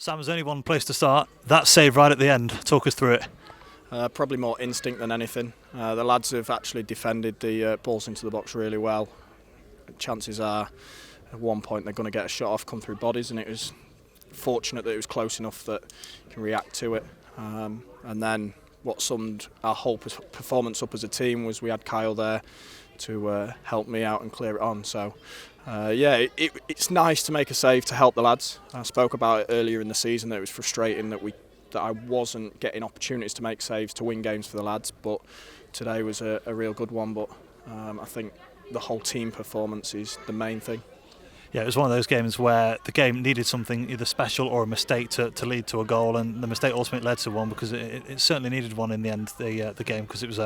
Sam, there's only one place to start. That save right at the end. Talk us through it. Probably more instinct than anything. The lads have actually defended the balls into the box really well. Chances are, at one point, they're going to get a shot off, come through bodies, and it was fortunate that it was close enough that you can react to it. And then what summed our whole performance up as a team was we had Kyle there to help me out and clear it on. So, it's nice to make a save to help the lads. I spoke about it earlier in the season that it was frustrating that I wasn't getting opportunities to make saves to win games for the lads, but today was a real good one. But I think the whole team performance is the main thing. Yeah, it was one of those games where the game needed something either special or a mistake to lead to a goal, and the mistake ultimately led to one because it certainly needed one in the end. The game, because it was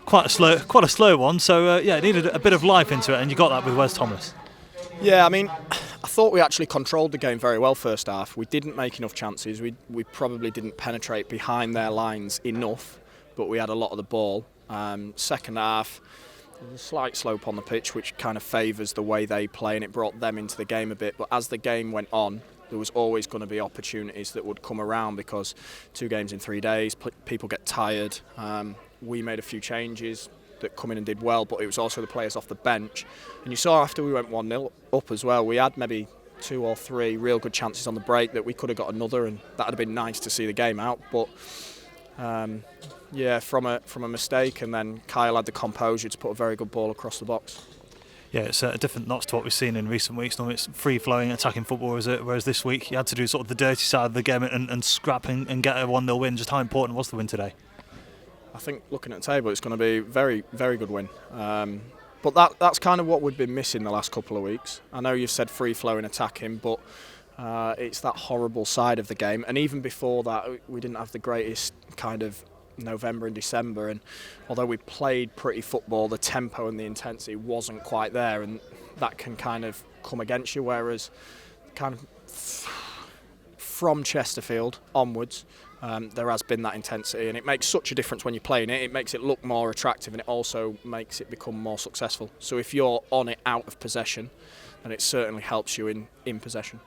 quite a slow one. So it needed a bit of life into it, and you got that with Wes Thomas. Yeah, I mean, I thought we actually controlled the game very well first half. We didn't make enough chances. We probably didn't penetrate behind their lines enough, but we had a lot of the ball. Second half, there's a slight slope on the pitch, which kind of favours the way they play, and it brought them into the game a bit. But as the game went on, there was always going to be opportunities that would come around because 2 games in 3 days, people get tired. We made a few changes that come in and did well, but it was also the players off the bench. And you saw after we went 1-0 up as well, we had maybe 2 or 3 real good chances on the break that we could have got another, and that would have been nice to see the game out. But from a mistake, and then Kyle had the composure to put a very good ball across the box. Yeah, it's a different notch to what we've seen in recent weeks. Normally it's free-flowing, attacking football, whereas this week you had to do sort of the dirty side of the game and scrap and get a 1-0 win. Just how important was the win today? I think looking at the table, it's going to be a very, very good win. But that's kind of what we've been missing the last couple of weeks. I know you've said free-flowing attacking, but it's that horrible side of the game. And even before that, we didn't have the greatest kind of November and December. And although we played pretty football, the tempo and the intensity wasn't quite there. And that can kind of come against you, whereas kind of from Chesterfield onwards, there has been that intensity, and it makes such a difference when you're playing it. It makes it look more attractive, and it also makes it become more successful. So if you're on it out of possession, then it certainly helps you in possession.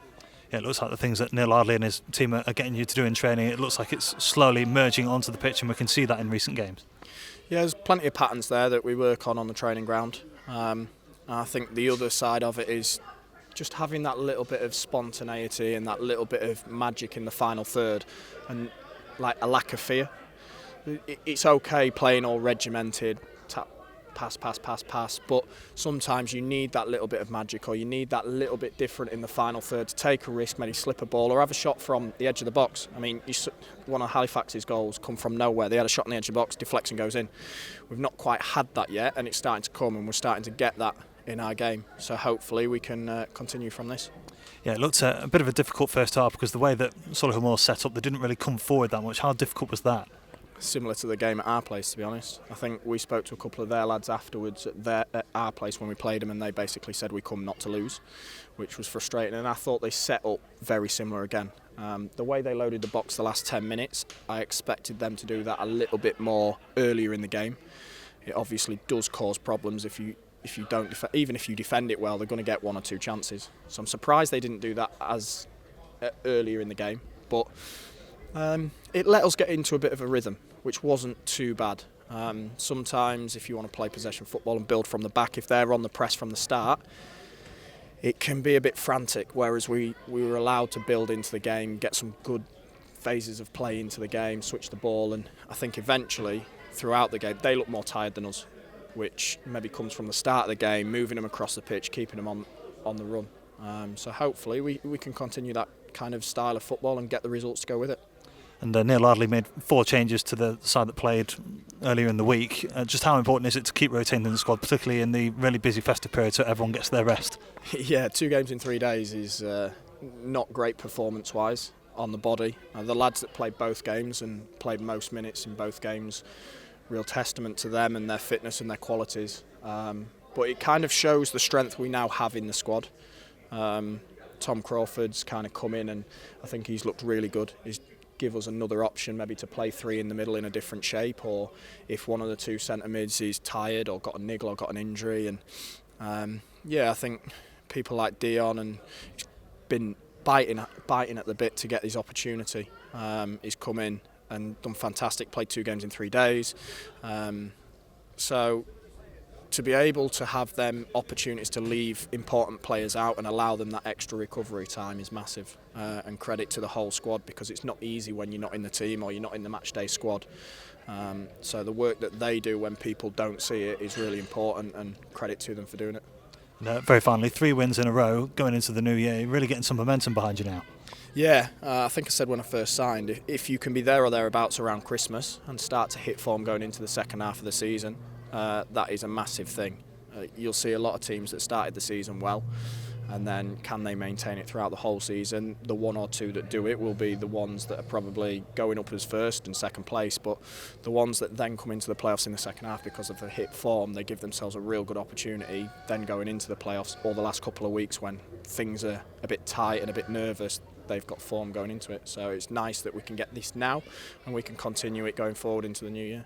Yeah, it looks like the things that Neil Ardley and his team are getting you to do in training, it looks like it's slowly merging onto the pitch, and we can see that in recent games. Yeah, there's plenty of patterns there that we work on the training ground. I think the other side of it is just having that little bit of spontaneity and that little bit of magic in the final third, and like a lack of fear. It's okay playing all regimented, tap, pass, but sometimes you need that little bit of magic, or you need that little bit different in the final third to take a risk, maybe slip a ball or have a shot from the edge of the box. I mean, one of Halifax's goals come from nowhere. They had a shot on the edge of the box, deflects and goes in. We've not quite had that yet, and it's starting to come, and we're starting to get that in our game. So hopefully we can continue from this. Yeah, it looked a bit of a difficult first half because the way that Solihull was set up, they didn't really come forward that much. How difficult was that? Similar to the game at our place, to be honest. I think we spoke to a couple of their lads afterwards at our place when we played them, and they basically said we come not to lose, which was frustrating. And I thought they set up very similar again. The way they loaded the box the last 10 minutes, I expected them to do that a little bit more earlier in the game. It obviously does cause problems if you don't even if you defend it well, they're going to get 1 or 2 chances. So I'm surprised they didn't do that as earlier in the game, but it let us get into a bit of a rhythm, which wasn't too bad. Sometimes if you want to play possession football and build from the back, if they're on the press from the start, it can be a bit frantic, whereas we were allowed to build into the game, get some good phases of play into the game, switch the ball, and I think eventually throughout the game they look more tired than us, which maybe comes from the start of the game, moving them across the pitch, keeping them on the run. So hopefully we can continue that kind of style of football and get the results to go with it. And Neil Ardley made 4 changes to the side that played earlier in the week. Just how important is it to keep rotating the squad, particularly in the really busy festive period, so everyone gets their rest? Yeah, 2 games in 3 days is not great performance-wise on the body. The lads that played both games and played most minutes in both games, real testament to them and their fitness and their qualities. But it kind of shows the strength we now have in the squad. Tom Crawford's kind of come in, and I think he's looked really good. He's give us another option maybe to play 3 in the middle in a different shape, or if one of the 2 centre mids is tired or got a niggle or got an injury. And I think people like Dion and been biting at the bit to get his opportunity. He's come in and done fantastic, played 2 games in 3 days. So to be able to have them opportunities to leave important players out and allow them that extra recovery time is massive, and credit to the whole squad, because it's not easy when you're not in the team or you're not in the matchday squad. So the work that they do when people don't see it is really important, and credit to them for doing it. Very finally, 3 wins in a row going into the new year, really getting some momentum behind you now. Yeah, I think I said when I first signed, if you can be there or thereabouts around Christmas and start to hit form going into the second half of the season, that is a massive thing. You'll see a lot of teams that started the season well, and then can they maintain it throughout the whole season? The 1 or 2 that do it will be the ones that are probably going up as first and second place, but the ones that then come into the playoffs in the second half because of the hit form, they give themselves a real good opportunity then going into the playoffs, or the last couple of weeks when things are a bit tight and a bit nervous, they've got form going into it. So it's nice that we can get this now and we can continue it going forward into the new year.